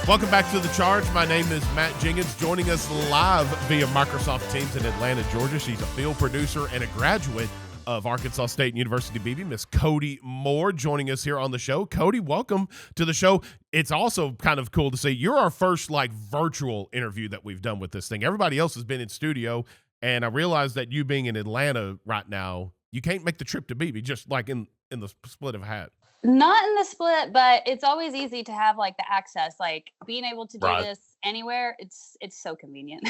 Welcome back to The Charge. My name is Matt Jenkins. Joining us live via Microsoft Teams in Atlanta, Georgia. She's a field producer and a graduate of Arkansas State University-Beebe, Miss Codi Moore, joining us here on the show. Codi, welcome to the show. It's also kind of cool to see you're our first virtual interview that we've done with this thing. Everybody else has been in studio, and I realize that you being in Atlanta right now, you can't make the trip to Beebe, just like in the split of a hat. Not in the split, but it's always easy to have the access, being able to do this anywhere. It's so convenient.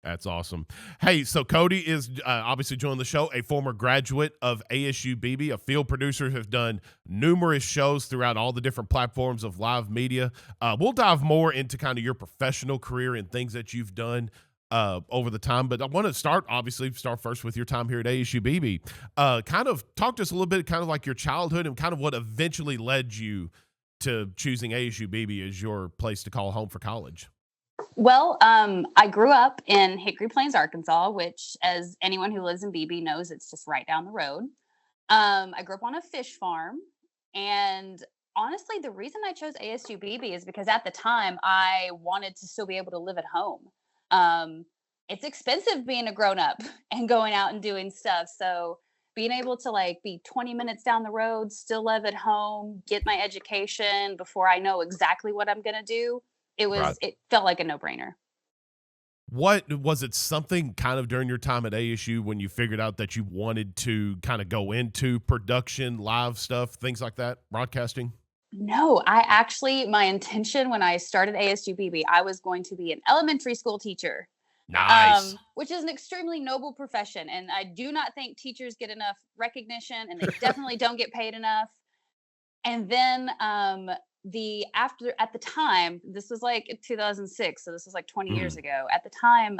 That's awesome. Hey, so Codi is obviously joining the show, a former graduate of ASU-Beebe, a field producer who has done numerous shows throughout all the different platforms of live media. We'll dive more into kind of your professional career and things that you've done over the time, but I want to start first with your time here at ASU-Beebe. Kind of talk to us a little bit, kind of like your childhood and kind of what eventually led you to choosing ASU-Beebe as your place to call home for college. Well, I grew up in Hickory Plains, Arkansas, which, as anyone who lives in Beebe knows, it's just right down the road. I grew up on a fish farm, and honestly, the reason I chose ASU-Beebe is because at the time I wanted to still be able to live at home. It's expensive being a grown-up and going out and doing stuff. So being able to be 20 minutes down the road, still live at home, get my education before I know exactly what I'm going to do. It felt like a no-brainer. What was it, something kind of during your time at ASU when you figured out that you wanted to kind of go into production, live stuff, things like that, broadcasting? No, my intention when I started ASU-Beebe, I was going to be an elementary school teacher. Nice. Which is an extremely noble profession. And I do not think teachers get enough recognition, and they definitely don't get paid enough. And then at the time, this was 2006, so this was 20 years ago. At the time,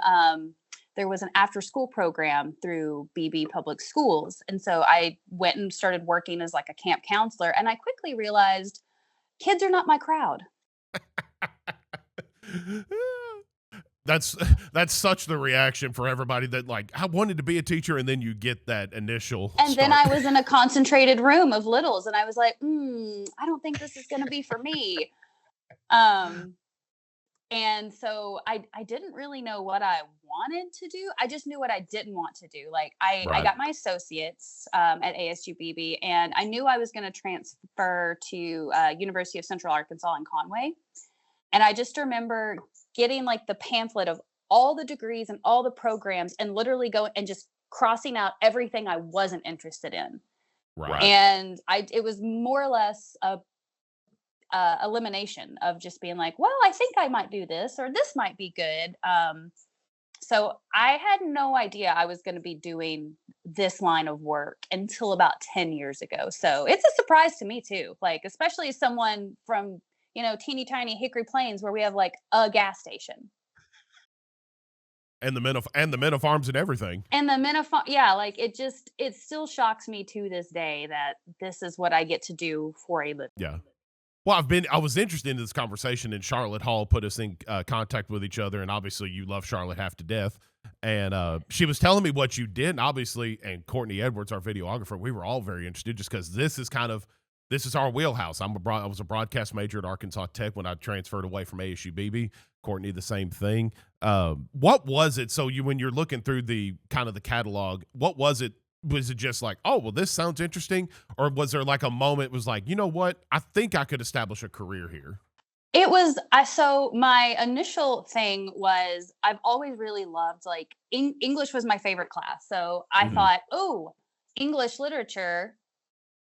there was an after-school program through Beebe Public Schools. And so I went and started working as a camp counselor. And I quickly realized kids are not my crowd. That's such the reaction for everybody that I wanted to be a teacher, and then you get that initial And start. then I was in a concentrated room of littles, and I was like, I don't think this is going to be for me. And so I didn't really know what I wanted to do. I just knew what I didn't want to do. I got my associates at ASU-Beebe, and I knew I was going to transfer to University of Central Arkansas in Conway. And I just remember getting the pamphlet of all the degrees and all the programs, and literally going and just crossing out everything I wasn't interested in. Right. And it was more or less a elimination of just being well, I think I might do this, or this might be good. So I had no idea I was going to be doing this line of work until about 10 years ago. So it's a surprise to me too, especially as someone from, teeny tiny Hickory Plains, where we have a gas station. And the men of farms and everything. And the men of it still shocks me to this day that this is what I get to do for a living. Yeah. Well, I was interested in this conversation, and Charlotte Hall put us in contact with each other, and obviously you love Charlotte half to death. And she was telling me what you did, and obviously, and Courtney Edwards, our videographer, we were all very interested just because this is our wheelhouse. I was a broadcast major at Arkansas Tech when I transferred away from ASU-Beebe. Courtney, the same thing. What was it? So when you're looking through the kind of the catalog, what was it? Was it just oh, well, this sounds interesting? Or was there a moment was you know what? I think I could establish a career here. It was, so my initial thing was I've always really loved, English was my favorite class. So I thought, English literature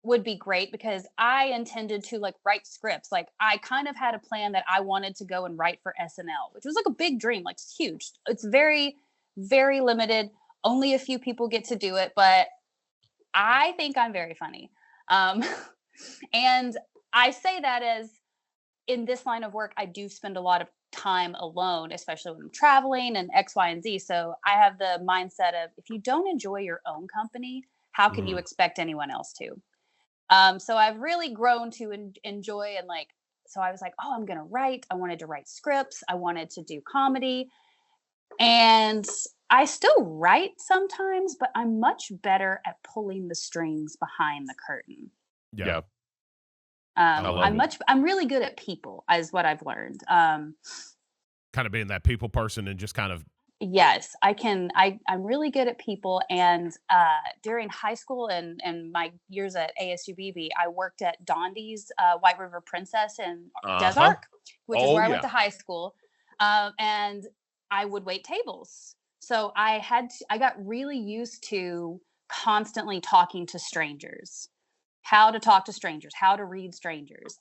would be great, because I intended to write scripts. I kind of had a plan that I wanted to go and write for SNL, which was a big dream, it's huge. It's very, very limited. Only a few people get to do it, but I think I'm very funny. And I say that as in this line of work, I do spend a lot of time alone, especially when I'm traveling and X, Y, and Z. So I have the mindset of, if you don't enjoy your own company, how can you expect anyone else to? So I've really grown to enjoy, and so I was oh, I'm going to write. I wanted to write scripts. I wanted to do comedy. And I still write sometimes, but I'm much better at pulling the strings behind the curtain. Yeah. I love it. I'm really good at people, is what I've learned. Kind of being that people person and just kind of Yes, I can. I'm really good at people. And during high school and my years at ASU-Beebe, I worked at Dondi's White River Princess in Des uh-huh. Arc, which is Oh where I went yeah. to high school. And I would wait tables. So I got really used to constantly talking to strangers, how to talk to strangers, how to read strangers.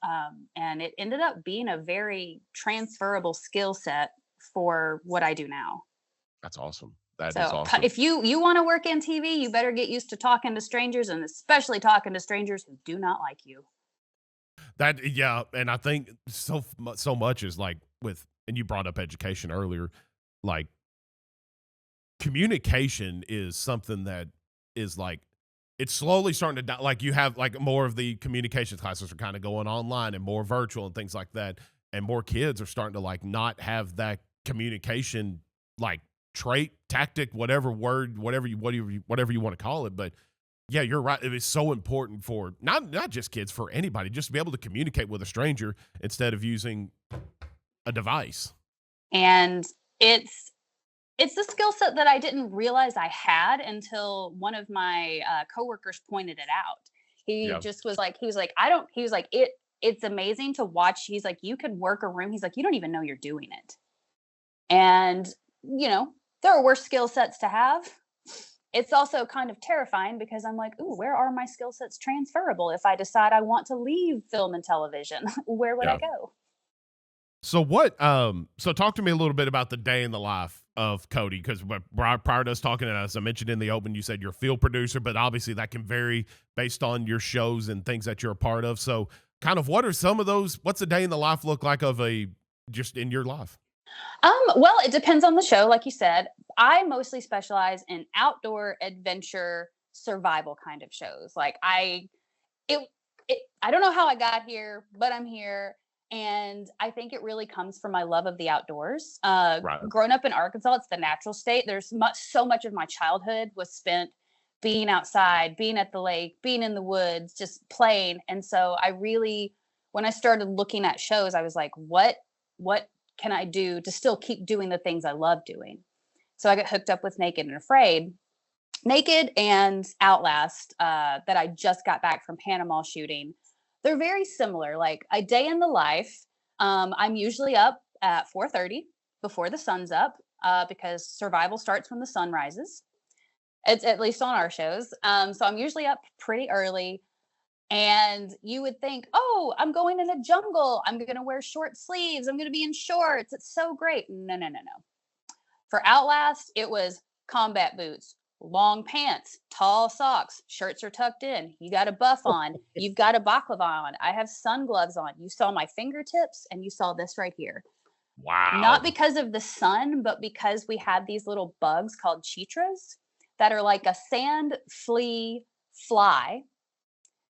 And it ended up being a very transferable skill set for what I do now. That's awesome. That is So awesome. if you want to work in TV, you better get used to talking to strangers, and especially talking to strangers who do not like you. That yeah, and I think so much is like with and you brought up education earlier, like communication is something that is like it's slowly starting to die. Like you have like more of the communications classes are kind of going online and more virtual and things like that, and more kids are starting to like not have that communication like trait, tactic, whatever word, whatever you want to call it, but yeah, you're right. It is so important for not just kids, for anybody, just to be able to communicate with a stranger instead of using a device. And it's a skill set that I didn't realize I had until one of my coworkers pointed it out. He Yeah. just was like, I don't. He was like, it's amazing to watch. He's like, you could work a room. He's like, you don't even know you're doing it. And you know, there are worse skill sets to have. It's also kind of terrifying because I'm like, ooh, where are my skill sets transferable? If I decide I want to leave film and television, where would I Yeah. go? So what? So talk to me a little bit about the day in the life of Codi, because prior to us talking, and as I mentioned in the open, you said you're a field producer, but obviously that can vary based on your shows and things that you're a part of. So, kind of, what are some of those? What's a day in the life look like of a just in your life? Well, it depends on the show, like you said. I mostly specialize in outdoor adventure survival kind of shows. It, I don't know how I got here, but I'm here. And I think it really comes from my love of the outdoors. Right. Growing up in Arkansas, it's the natural state. So much of my childhood was spent being outside, being at the lake, being in the woods, just playing. And so when I started looking at shows, I was like, what can I do to still keep doing the things I love doing? So I got hooked up with Naked and Afraid. Naked and Outlast, that I just got back from Panama shooting, they're very similar. Like a day in the life, I'm usually up at 4:30 before the sun's up, because survival starts when the sun rises. It's at least on our shows. So I'm usually up pretty early. And you would think, oh, I'm going in a jungle. I'm going to wear short sleeves. I'm going to be in shorts. It's so great. No, no, no, no. For Outlast, it was combat boots, long pants, tall socks, shirts are tucked in. You got a buff on. You've got a baklava on. I have sun gloves on. You saw my fingertips and you saw this right here. Not Wow. because of the sun, but because we had these little bugs called chitras that are like a sand flea fly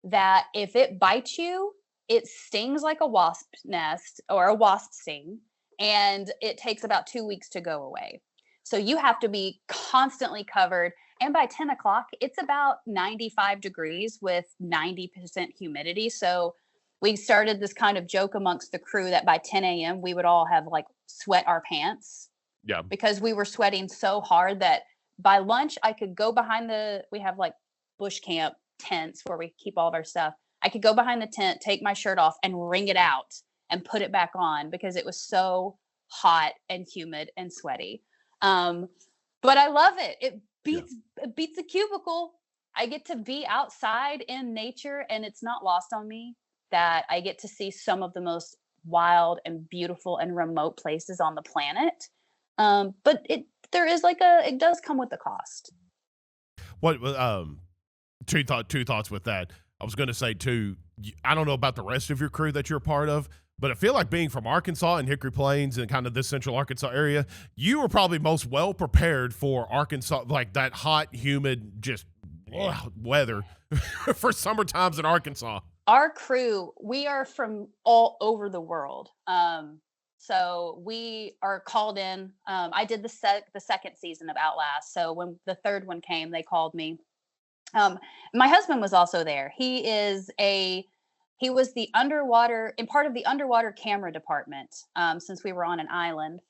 that if it bites you, it stings like a wasp nest or a wasp sting, and it takes about 2 weeks to go away. So you have to be constantly covered. And by 10 o'clock, it's about 95 degrees with 90% humidity. So we started this kind of joke amongst the crew that by 10 a.m., we would all have like sweat our pants Yeah. because we were sweating so hard that by lunch, I could go behind we have like bush camp tents where we keep all of our stuff. I could go behind the tent, take my shirt off, and wring it out and put it back on because it was so hot and humid and sweaty. But I love it. It beats a cubicle. I get to be outside in nature, and it's not lost on me that I get to see some of the most wild and beautiful and remote places on the planet. But it does come with a cost. What two thoughts with that. I was going to say too. I don't know about the rest of your crew that you're a part of, but I feel like being from Arkansas and Hickory Plains and kind of this central Arkansas area, you were probably most well prepared for Arkansas, like that hot, humid, just weather for summer times in Arkansas. Our crew, we are from all over the world. So we are called in. I did the second season of Outlast. So when the third one came, they called me. My husband was also there. He is a he was the underwater in part of the underwater camera department, since we were on an island.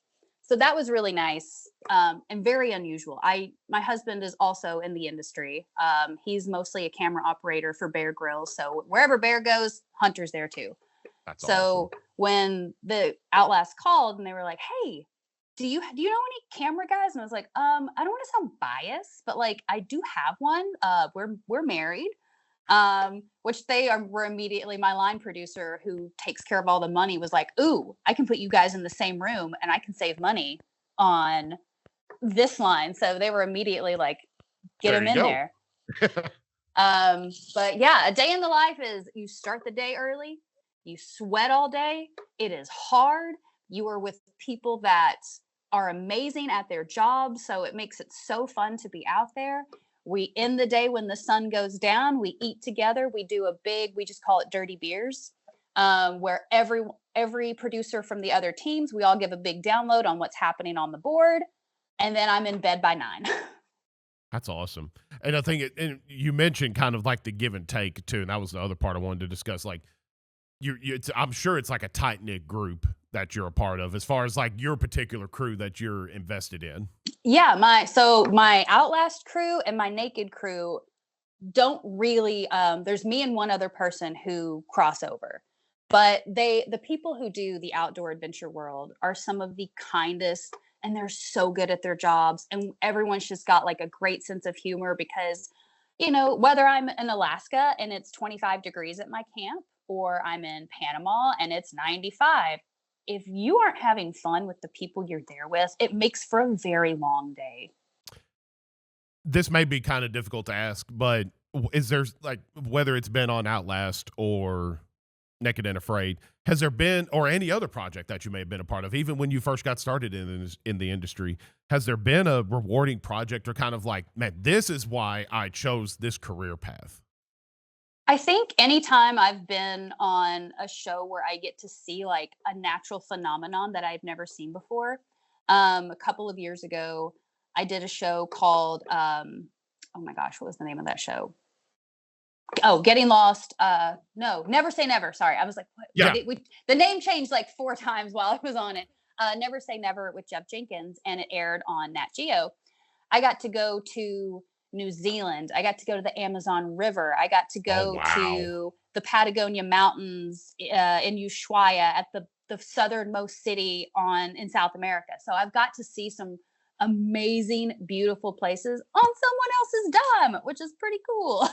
So that was really nice, and very unusual. My husband is also in the industry. He's mostly a camera operator for Bear Grylls. So wherever Bear goes, Hunter's there too. That's So awesome. when the Outlast called and they were like, "Hey, do you know any camera guys?" And I was like, I don't want to sound biased, but like I do have one. We're married. Which were immediately, my line producer who takes care of all the money was like, "Ooh, I can put you guys in the same room and I can save money on this line." So they were immediately like, "Get There him you in go. there." But yeah, a day in the life is you start the day early, you sweat all day, it is hard, you are with people that are amazing at their job, so it makes it so fun to be out there. We end the day when the sun goes down, we eat together, we do we just call it dirty beers, where every producer from the other teams, we all give a big download on what's happening on the board, and then I'm in bed by 9. That's awesome. And I think and you mentioned kind of like the give and take too, and that was the other part I wanted to discuss. Like I'm sure it's like a tight knit group that you're a part of, as far as like your particular crew that you're invested in. Yeah, my Outlast crew and my Naked crew don't really, there's me and one other person who cross over. But the people who do the outdoor adventure world are some of the kindest, and they're so good at their jobs, and everyone's just got like a great sense of humor because, whether I'm in Alaska and it's 25 degrees at my camp, or I'm in Panama and it's 95, if you aren't having fun with the people you're there with, it makes for a very long day. This may be kind of difficult to ask, but is there, like, whether it's been on Outlast or Naked and Afraid, has there been, or any other project that you may have been a part of, even when you first got started in the industry, has there been a rewarding project or kind of like, man, this is why I chose this career path? I think anytime I've been on a show where I get to see like a natural phenomenon that I've never seen before. A couple of years ago, I did a show called, oh my gosh, what was the name of that show? Oh, Getting Lost. No, Never Say Never. Sorry. I was like, what? Yeah. The name changed like 4 times while I was on it. Never Say Never with Jeff Jenkins, and it aired on Nat Geo. I got to go to New Zealand. I got to go to the Amazon River. I got to go to the Patagonia Mountains in Ushuaia, at the southernmost city in South America. So I've got to see some amazing, beautiful places on someone else's dime, which is pretty cool.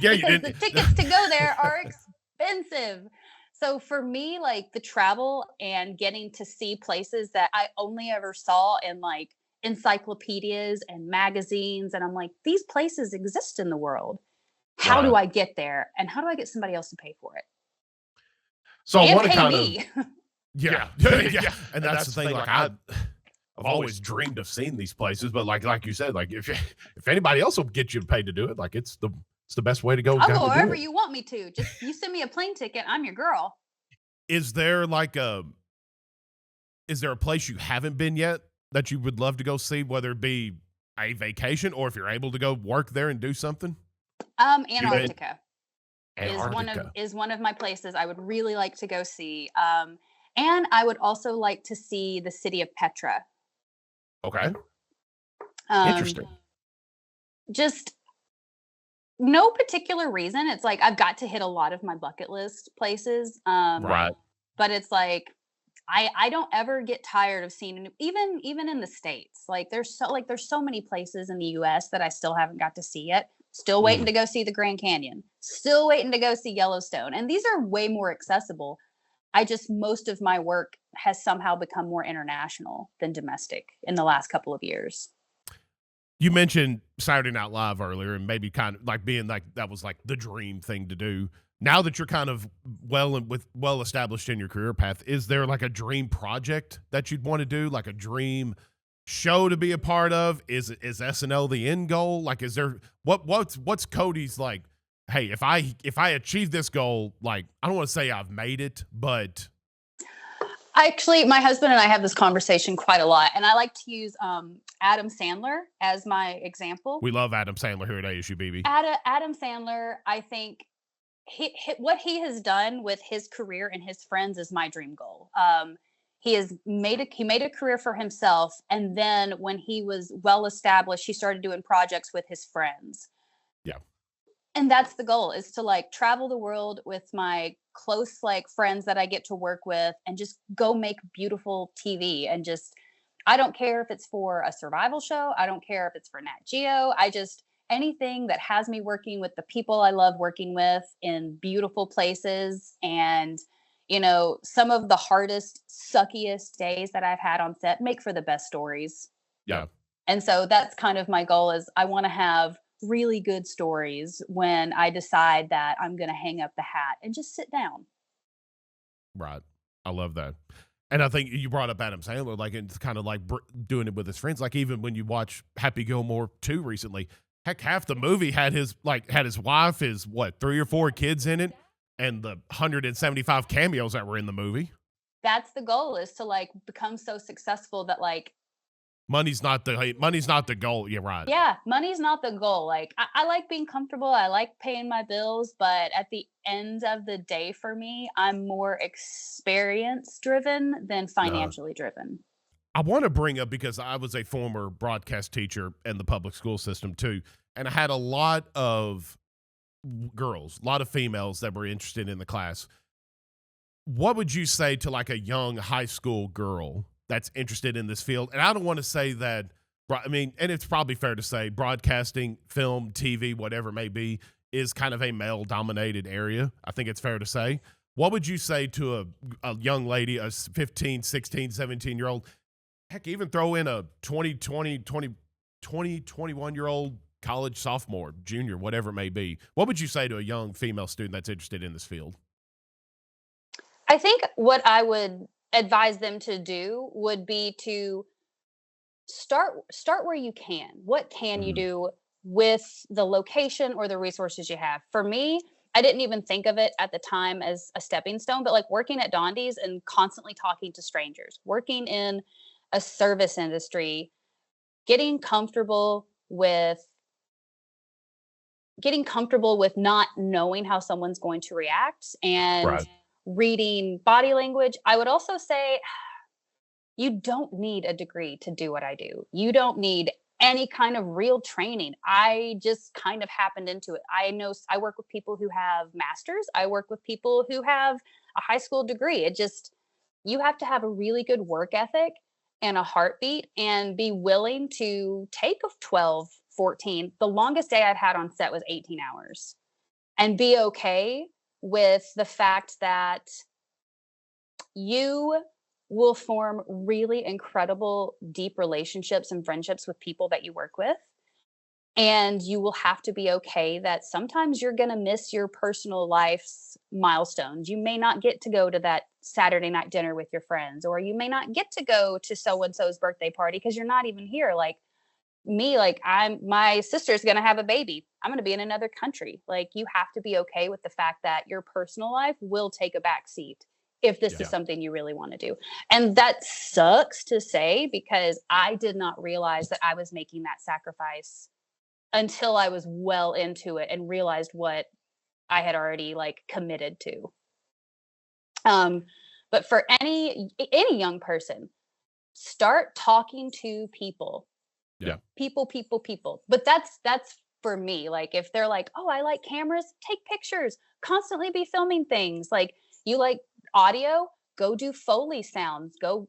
Yeah, because the tickets to go there are expensive. So for me, like the travel and getting to see places that I only ever saw in like encyclopedias and magazines, and I'm like, these places exist in the world. How do I get there, and how do I get somebody else to pay for it? So and I want to pay kind me. of yeah. And that's the thing. Like I've always dreamed of seeing these places, but like you said, like if anybody else will get you paid to do it, like it's the best way to go. I'll go wherever you want me to. Just you send me a plane ticket, I'm your girl. Is there a place you haven't been yet that you would love to go see, whether it be a vacation or if you're able to go work there and do something? Antarctica. Antarctica is one of my places I would really like to go see. And I would also like to see the city of Petra. Okay. Interesting. Just no particular reason. It's like I've got to hit a lot of my bucket list places. Right. But it's like I don't ever get tired of seeing, even in the States. Like there's so many places in the US that I still haven't got to see yet. Still waiting to go see the Grand Canyon. Still waiting to go see Yellowstone. And these are way more accessible. Most of my work has somehow become more international than domestic in the last couple of years. You mentioned Saturday Night Live earlier, and maybe kind of like being like that was like the dream thing to do. Now that you're kind of well established in your career path, is there like a dream project that you'd want to do, like a dream show to be a part of? Is SNL the end goal? Like, is there what's Cody's like? Hey, if I achieve this goal, like I don't want to say I've made it, but actually, my husband and I have this conversation quite a lot, and I like to use Adam Sandler as my example. We love Adam Sandler here at ASU-Beebe. Adam Sandler, I think, what he has done with his career and his friends is my dream goal. He made a career for himself, and then when he was well established, he started doing projects with his friends. Yeah. And that's the goal, is to like travel the world with my close like friends that I get to work with and just go make beautiful TV. And just, I don't care if it's for a survival show, I don't care if it's for Nat Geo. I just, anything that has me working with the people I love working with in beautiful places. And some of the hardest, suckiest days that I've had on set make for the best stories. Yeah. And so that's kind of my goal, is I want to have really good stories when I decide that I'm going to hang up the hat and just sit down. Right. I love that. And I think you brought up Adam Sandler, like, it's kind of like doing it with his friends. Like, even when you watch Happy Gilmore 2 recently, heck, half the movie had his wife, his 3 or 4 kids in it, and the 175 cameos that were in the movie. That's the goal, is to like become so successful that like money's not the goal. Yeah, right. Yeah, money's not the goal. Like I like being comfortable. I like paying my bills, but at the end of the day, for me, I'm more experience driven than financially driven. I want to bring up, because I was a former broadcast teacher in the public school system too, and I had a lot of girls, a lot of females that were interested in the class. What would you say to like a young high school girl that's interested in this field? And I don't want to say that, I mean, and it's probably fair to say broadcasting, film, TV, whatever it may be, is kind of a male-dominated area. I think it's fair to say. What would you say to a young lady, a 15, 16, 17-year-old, heck, even throw in a 21-year-old college sophomore, junior, whatever it may be. What would you say to a young female student that's interested in this field? I think what I would advise them to do would be to start where you can. What can you do with the location or the resources you have? For me, I didn't even think of it at the time as a stepping stone, but like working at Dondi's and constantly talking to strangers, working in a service industry, getting comfortable with not knowing how someone's going to react, and reading body language. I would also say you don't need a degree to do what I do. You don't need any kind of real training. I just kind of happened into it. I know I work with people who have masters. I work with people who have a high school degree. You have to have a really good work ethic and a heartbeat and be willing to take a 12, 14. The longest day I've had on set was 18 hours, and be okay with the fact that you will form really incredible, deep relationships and friendships with people that you work with. And you will have to be okay that sometimes you're going to miss your personal life's milestones. You may not get to go to that Saturday night dinner with your friends, or you may not get to go to so-and-so's birthday party because you're not even here. Like me, like my sister's going to have a baby. I'm going to be in another country. Like, you have to be okay with the fact that your personal life will take a back seat if this is something you really want to do. And that sucks to say, because I did not realize that I was making that sacrifice until I was well into it and realized what I had already like committed to. But for any young person, start talking to people. Yeah. People. But that's for me. Like, if they're like, oh, I like cameras, take pictures, constantly be filming things. Like, you like audio, go do Foley sounds, go,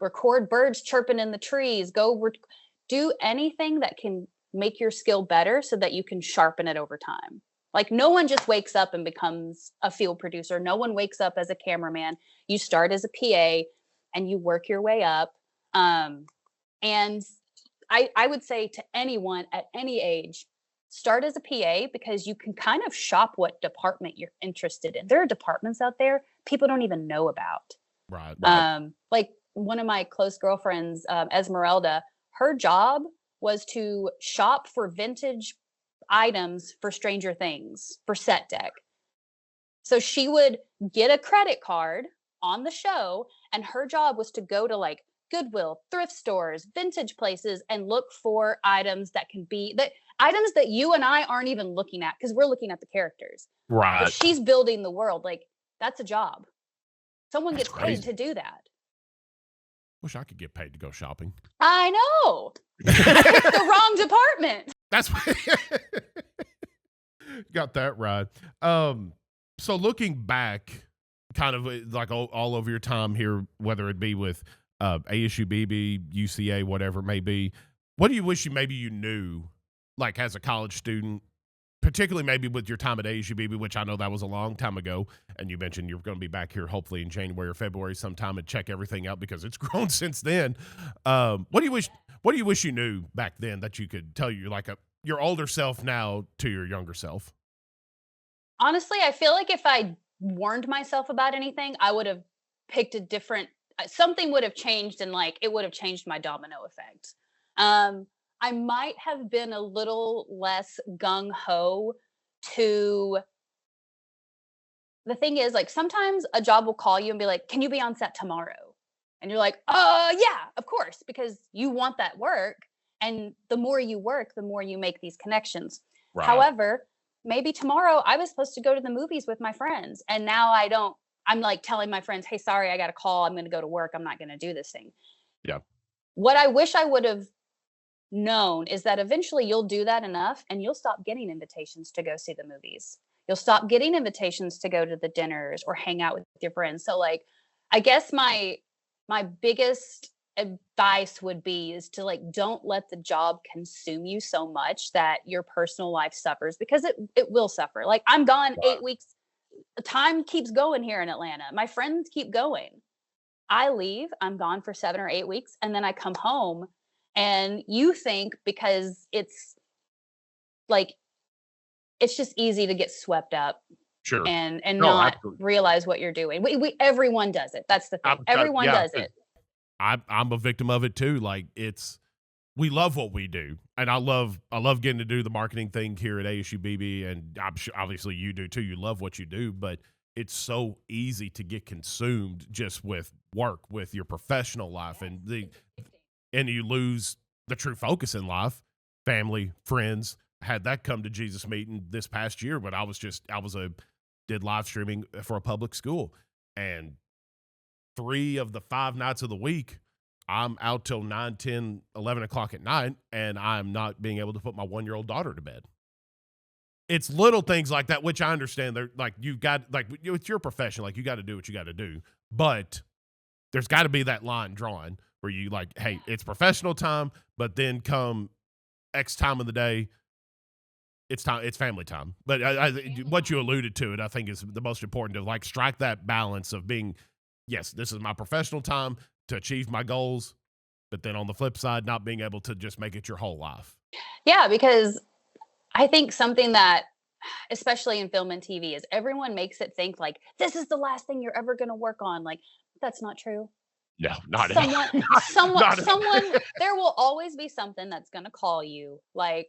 record birds chirping in the trees, do anything that can make your skill better so that you can sharpen it over time. Like, no one just wakes up and becomes a field producer. No one wakes up as a cameraman. You start as a PA and you work your way up. And I would say to anyone at any age, start as a PA, because you can kind of shop what department you're interested in. There are departments out there people don't even know about. Right. Like one of my close girlfriends, Esmeralda, her job was to shop for vintage items for Stranger Things, for set deck. So she would get a credit card on the show, and her job was to go to like Goodwill, thrift stores, vintage places, and look for items that can be that. items that you and I aren't even looking at because we're looking at the characters. But Right. she's building the world. Like, that's a job. Someone That's gets paid crazy. to do that. Wish I could get paid to go shopping. I know. I picked the wrong department. That's got that right. So looking back, kind of like all over your time here, whether it be with ASU-Beebe, UCA, whatever it may be, what do you wish you knew, like as a college student, particularly maybe with your time at ASU-Beebe, which I know that was a long time ago, and you mentioned you're going to be back here hopefully in January or February sometime and check everything out because it's grown since then. What do you wish you knew back then that you could tell your older self now to your younger self? Honestly, I feel like if I warned myself about anything, I would have picked a different something would have changed, and like it would have changed my domino effect. I might have been a little less gung ho to the thing is, like, sometimes a job will call you and be like, "Can you be on set tomorrow?" And you're like, yeah, of course," because you want that work. And the more you work, the more you make these connections. Right. However, maybe tomorrow I was supposed to go to the movies with my friends, and now I don't. I'm like telling my friends, "Hey, sorry, I got a call. I'm going to go to work. I'm not going to do this thing." Yeah. What I wish I would have known is that eventually you'll do that enough and you'll stop getting invitations to go see the movies. You'll stop getting invitations to go to the dinners or hang out with your friends. So like, I guess my biggest advice would be is to like, don't let the job consume you so much that your personal life suffers, because it will suffer. Like, I'm gone 8 weeks. Time keeps going here in Atlanta. My friends keep going. I leave, I'm gone for 7 or 8 weeks, and then I come home. And you think because it's like, it's just easy to get swept up Sure. and No, not absolutely. realize what you're doing. Everyone does it. That's the thing. Everyone does it. I'm a victim of it too. Like, we love what we do, and I love getting to do the marketing thing here at ASU-Beebe, and I'm sure obviously you do too. You love what you do, but it's so easy to get consumed just with work, with your professional life, and you lose the true focus in life, family, friends. Had that come to Jesus meeting this past year, but did live streaming for a public school, and 3 of the 5 nights of the week, I'm out till 9, 10, 11 o'clock at night, and I'm not being able to put my 1-year-old daughter to bed. It's little things like that, which I understand. They're like, it's your profession. Like, you got to do what you got to do, but there's got to be that line drawn where you like, hey, it's professional time, but then come X time of the day, it's family time. But what you alluded to, I think is the most important, to like strike that balance of being, yes, this is my professional time to achieve my goals, but then on the flip side, not being able to just make it your whole life. Yeah, because I think something that, especially in film and TV, is everyone makes it think like, this is the last thing you're ever going to work on. Like, that's not true. No, not at all. Someone, there will always be something that's going to call you. Like,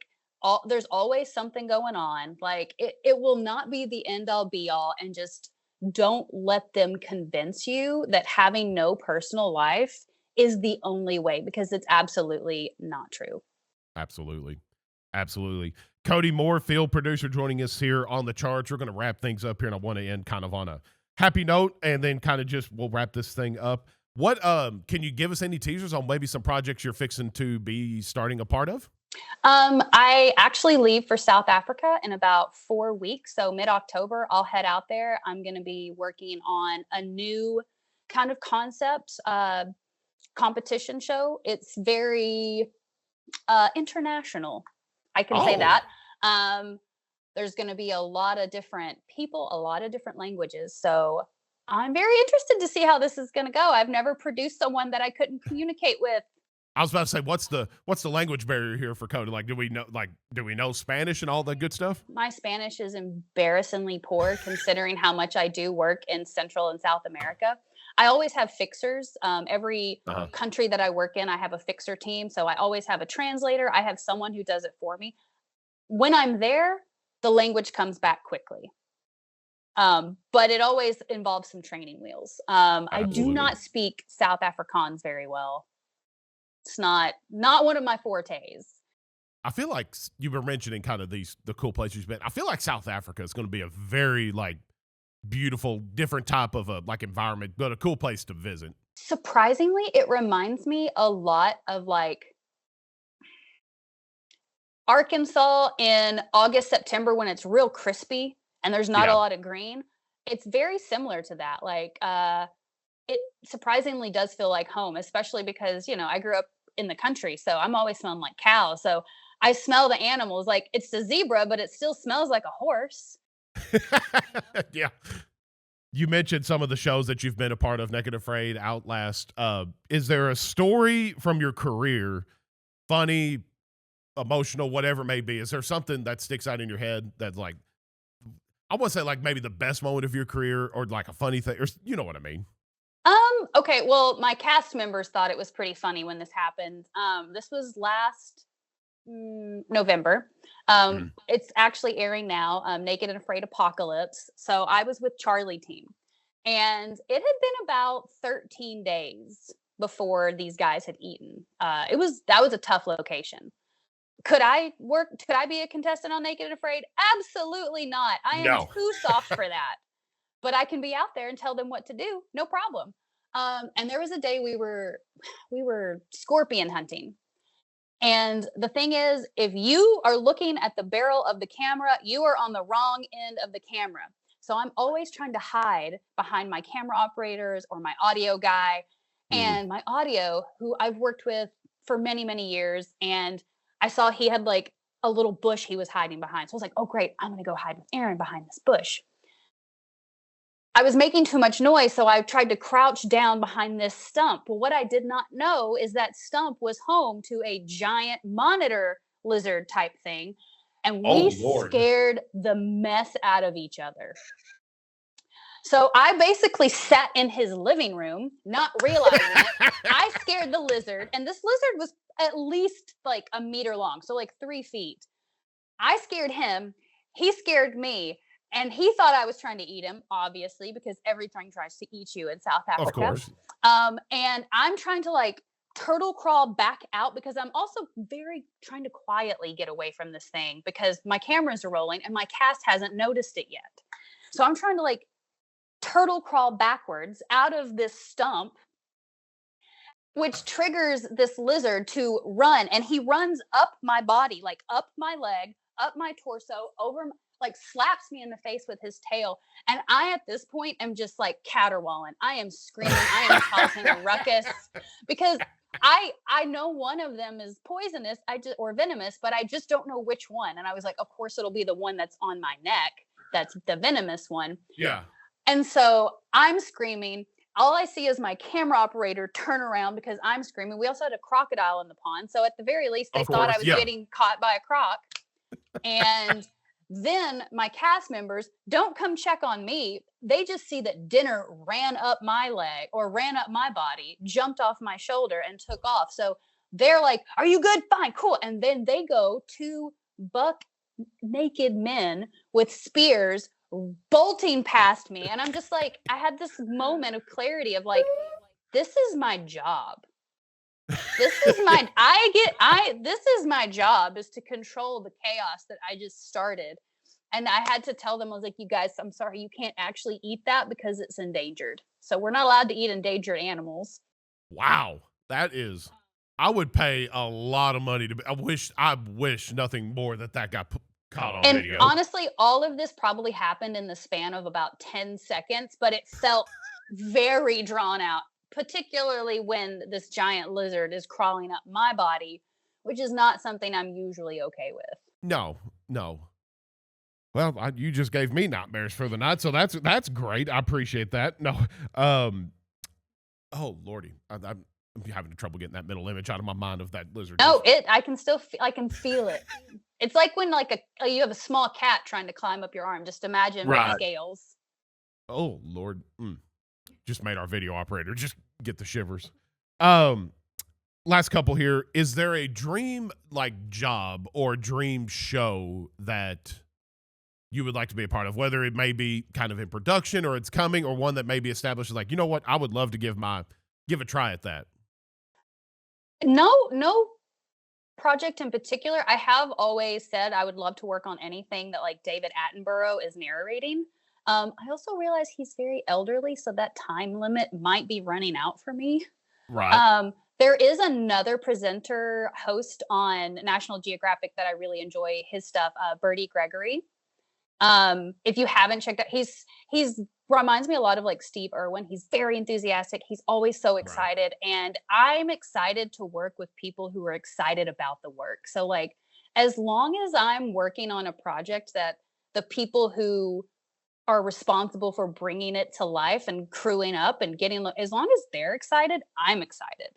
there's always something going on. Like, it will not be the end all be all, and just don't let them convince you that having no personal life is the only way, because it's absolutely not true. Absolutely. Codi Moore, field producer, joining us here on The Charge. We're going to wrap things up here, and I want to end kind of on a happy note, and then kind of we'll wrap this thing up. What can you give us any teasers on maybe some projects you're fixing to be starting a part of? I actually leave for South Africa in about 4 weeks. So mid-October, I'll head out there. I'm going to be working on a new kind of concept competition show. It's very international. I can say that. There's going to be a lot of different people, a lot of different languages. So I'm very interested to see how this is going to go. I've never produced someone that I couldn't communicate with. I was about to say, what's the language barrier here for Codi? Like, do we know Spanish and all that good stuff? My Spanish is embarrassingly poor, considering how much I do work in Central and South America. I always have fixers. Every country that I work in, I have a fixer team. So I always have a translator. I have someone who does it for me. When I'm there, the language comes back quickly. But it always involves some training wheels. I do not speak South Afrikaans very well. It's not one of my fortes. I feel like you were mentioning kind of the cool places you've been. I feel like South Africa is going to be a very like beautiful, different type of a like environment, but a cool place to visit. Surprisingly, it reminds me a lot of like Arkansas in August, September when it's real crispy and there's not a Yeah. lot of green. It's very similar to that. Like it surprisingly does feel like home, especially because, I grew up in the country, so I'm always smelling like cows. So I smell the animals like it's a zebra, but it still smells like a horse. Yeah. You mentioned some of the shows that you've been a part of, Naked Afraid, Outlast. Is there a story from your career, funny, emotional, whatever it may be? Is there something that sticks out in your head that's like, I want to say like maybe the best moment of your career or like a funny thing, or you know what I mean? Okay, well, my cast members thought it was pretty funny when this happened. This was last November. Mhm. It's actually airing now, Naked and Afraid Apocalypse. So I was with Charlie Team, and it had been about 13 days before these guys had eaten. That was a tough location. Could I work? Could I be a contestant on Naked and Afraid? Absolutely not. I am No. too soft for that. But I can be out there and tell them what to do, no problem. And there was a day we were scorpion hunting. And the thing is, if you are looking at the barrel of the camera, you are on the wrong end of the camera. So I'm always trying to hide behind my camera operators or my audio guy. Mm. And my audio, who I've worked with for many, many years, and I saw he had like a little bush he was hiding behind. So I was like, oh, great, I'm going to go hide with Aaron behind this bush. I was making too much noise, so I tried to crouch down behind this stump. Well, what I did not know is that stump was home to a giant monitor lizard type thing, and Oh, we Lord. scared the mess out of each other. So I basically sat in his living room, not realizing it. I scared the lizard, and this lizard was at least like a meter long, so like 3 feet. I scared him. He scared me. And he thought I was trying to eat him, obviously, because everything tries to eat you in South Africa. Of course. And I'm trying to like turtle crawl back out because I'm also very trying to quietly get away from this thing because my cameras are rolling and my cast hasn't noticed it yet. So I'm trying to like turtle crawl backwards out of this stump, which triggers this lizard to run. And he runs up my body, like up my leg, up my torso, like slaps me in the face with his tail. And I, at this point, am just like caterwauling. I am screaming. I am causing a ruckus because I know one of them is poisonous or venomous, but I just don't know which one. And I was like, of course, it'll be the one that's on my neck. That's the venomous one. Yeah. And so I'm screaming. All I see is my camera operator turn around because I'm screaming. We also had a crocodile in the pond. So at the very least, they Of thought course, I was yeah. getting caught by a croc. And then my cast members don't come check on me. They just see that dinner ran up my leg or ran up my body, jumped off my shoulder and took off. So they're like, are you good? Fine, cool. And then they go to buck naked men with spears bolting past me. And I'm just like, I had this moment of clarity of like, this is my job. This is my job is to control the chaos that I just started. And I had to tell them, I was like, you guys, I'm sorry, you can't actually eat that because it's endangered. So we're not allowed to eat endangered animals. Wow. I would pay a lot of money I wish nothing more that got caught on And video. honestly, all of this probably happened in the span of about 10 seconds, but it felt very drawn out, particularly when this giant lizard is crawling up my body, which is not something I'm usually okay with. No. Well, you just gave me nightmares for the night, so that's great. I appreciate that. No, oh lordy, I'm having trouble getting that mental image out of my mind of that lizard. No, I can still I can feel it. It's like when like you have a small cat trying to climb up your arm. Just imagine Right. with scales. Oh Lord, just made our video operator just get the shivers. Last couple here. Is there a dream like job or dream show that you would like to be a part of, whether it may be kind of in production or it's coming, or one that may be established as like, you know what, I would love to give a try at that? No project in particular, I have always said I would love to work on anything that like David Attenborough is narrating. I also realize he's very elderly, so that time limit might be running out for me. Right. There is another presenter host on National Geographic that I really enjoy his stuff, Bertie Gregory. If you haven't checked out, he's reminds me a lot of like Steve Irwin. He's very enthusiastic. He's always so excited. Right. And I'm excited to work with people who are excited about the work. So like, as long as I'm working on a project that the people who are responsible for bringing it to life and crewing up and getting, as long as they're excited, I'm excited.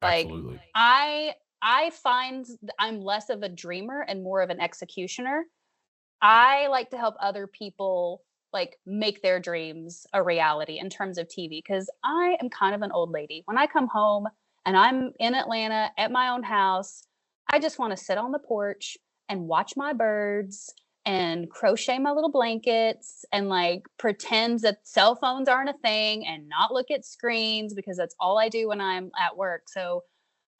Like, absolutely. I find I'm less of a dreamer and more of an executioner. I like to help other people like make their dreams a reality in terms of TV, because I am kind of an old lady. When I come home and I'm in Atlanta at my own house, I just want to sit on the porch and watch my birds and crochet my little blankets and like pretend that cell phones aren't a thing and not look at screens, because that's all I do when I'm at work. So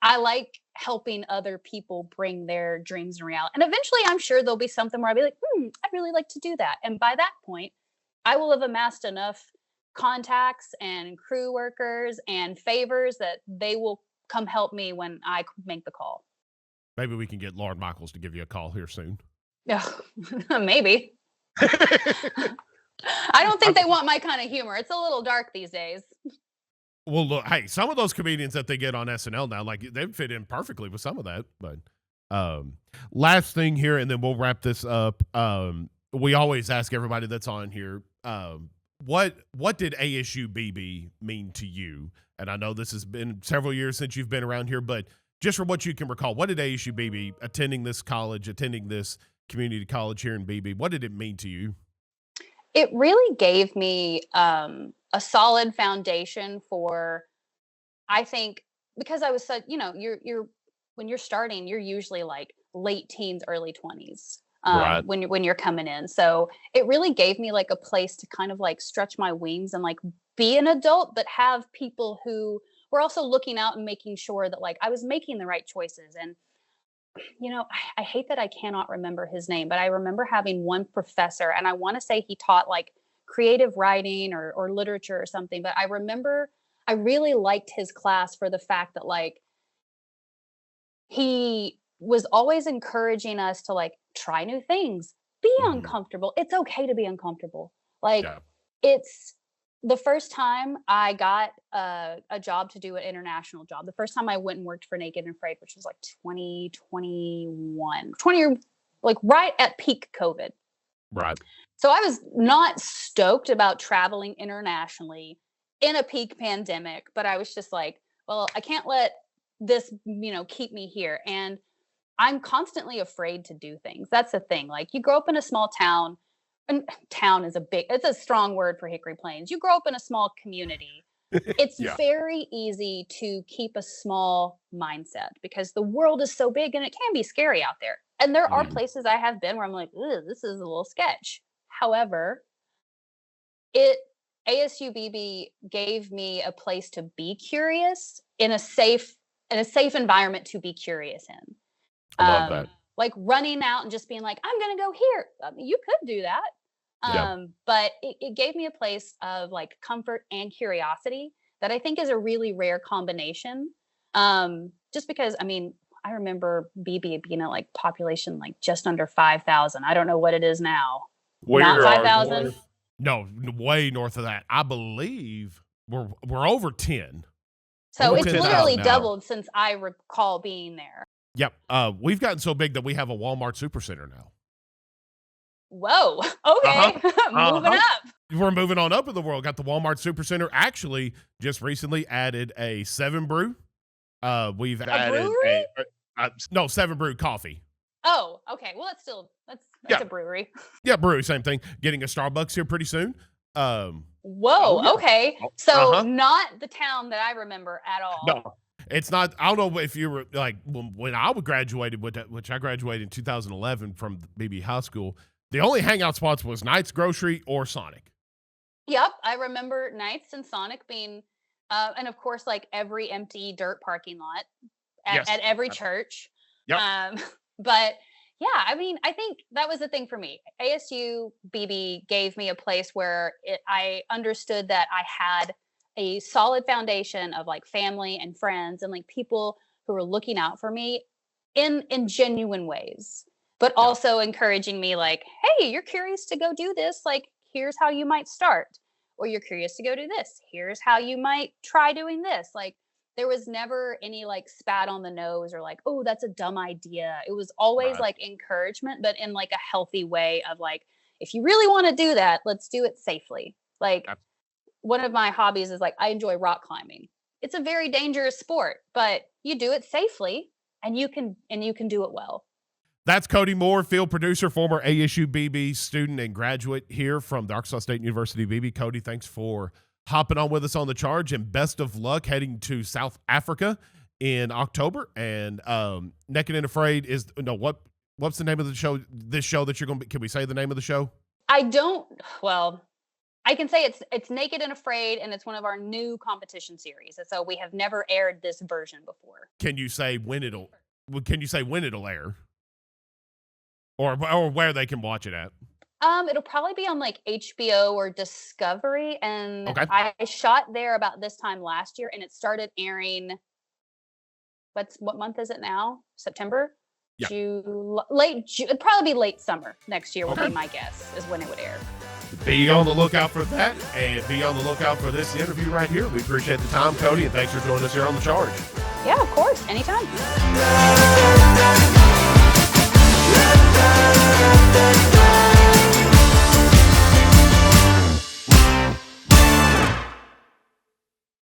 I like helping other people bring their dreams in reality. And eventually I'm sure there'll be something where I'll be like, I'd really like to do that. And by that point, I will have amassed enough contacts and crew workers and favors that they will come help me when I make the call. Maybe we can get Lord Michaels to give you a call here soon. Yeah, maybe. I don't think they want my kind of humor. It's a little dark these days. Well, look, hey, some of those comedians that they get on SNL now, like they fit in perfectly with some of that. But last thing here, and then we'll wrap this up. We always ask everybody that's on here, what did ASU-Beebe mean to you? And I know this has been several years since you've been around here, but just from what you can recall, what did ASU-Beebe, attending this college, attending this community college here in Beebe, what did it mean to you? It really gave me a solid foundation for, I think, because I was such, you're when you're starting, you're usually like late teens, early 20s. Right. When you're coming in. So it really gave me like a place to kind of like stretch my wings and like be an adult, but have people who were also looking out and making sure that like I was making the right choices. And, I hate that I cannot remember his name, but I remember having one professor, and I want to say he taught like creative writing or literature or something. But I remember I really liked his class for the fact that like he was always encouraging us to like try new things, be uncomfortable. It's okay to be uncomfortable. Like it's the first time I got a job to do an international job. The first time I went and worked for Naked and Afraid, which was like 2021, like right at peak COVID. Right. So I was not stoked about traveling internationally in a peak pandemic, but I was just like, well, I can't let this, keep me here. And I'm constantly afraid to do things. That's the thing. Like you grow up in a small town, and town is it's a strong word for Hickory Plains. You grow up in a small community. It's very easy to keep a small mindset because the world is so big and it can be scary out there. And there are places I have been where I'm like, this is a little sketch. However, ASU-Beebe gave me a place to be curious in a safe environment to be curious in. I love that. Like running out and just being like, I'm going to go here. I mean, you could do that. But it gave me a place of like comfort and curiosity that I think is a really rare combination. Just because, I remember Beebe being at like population like just under 5,000. I don't know what it is now. Not 5,000. No, way north of that. I believe we're over 10. So it's literally doubled since I recall being there. Yep. We've gotten so big that we have a Walmart Supercenter now. Whoa. Okay. Moving up. We're moving on up in the world. Got the Walmart Supercenter. Actually, just recently added a 7 Brew. We've added no 7 Brew coffee. Oh, okay. Well, that's a brewery. Yeah, brewery, same thing. Getting a Starbucks here pretty soon. Whoa. Okay. So not the town that I remember at all. No. It's not. I don't know if you were like when I graduated, which I graduated in 2011 from Beebe High School. The only hangout spots was Knight's Grocery or Sonic. Yep, I remember Knight's and Sonic being, and of course, like every empty dirt parking lot at every church. Yep. But yeah, I mean, I think that was the thing for me. ASU-Beebe gave me a place where I understood that I had a solid foundation of like family and friends and like people who were looking out for me in genuine ways, but Yeah. also encouraging me like, hey, you're curious to go do this, like here's how you might start, or you're curious to go do this, here's how you might try doing this. Like there was never any like spat on the nose or like, oh, that's a dumb idea. It was always Right. like encouragement, but in like a healthy way of like, if you really want to do that, let's do it safely. Like one of my hobbies is like I enjoy rock climbing. It's a very dangerous sport, but you do it safely and you can do it well. That's Codi Moore, field producer, former ASU-Beebe student and graduate here from the Arkansas State University-Beebe. Codi, thanks for hopping on with us on the charge, and best of luck heading to South Africa in October. And Naked and Afraid is what's the name of the show? This show that you're going to be? Can we say the name of the show? I don't. Well, I can say it's Naked and Afraid, and it's one of our new competition series. And so we have never aired this version before. Can you say when it'll air? Or where they can watch it at? It'll probably be on like HBO or Discovery, and Okay. I shot there about this time last year, and it started airing. What month is it now? September? Yeah. It'd probably be late summer next year would be my guess is when it would air. Be on the lookout for that, and be on the lookout for this interview right here. We appreciate the time, Codi, and thanks for joining us here on The Charge. Yeah, of course. Anytime. La, la, la, la, la.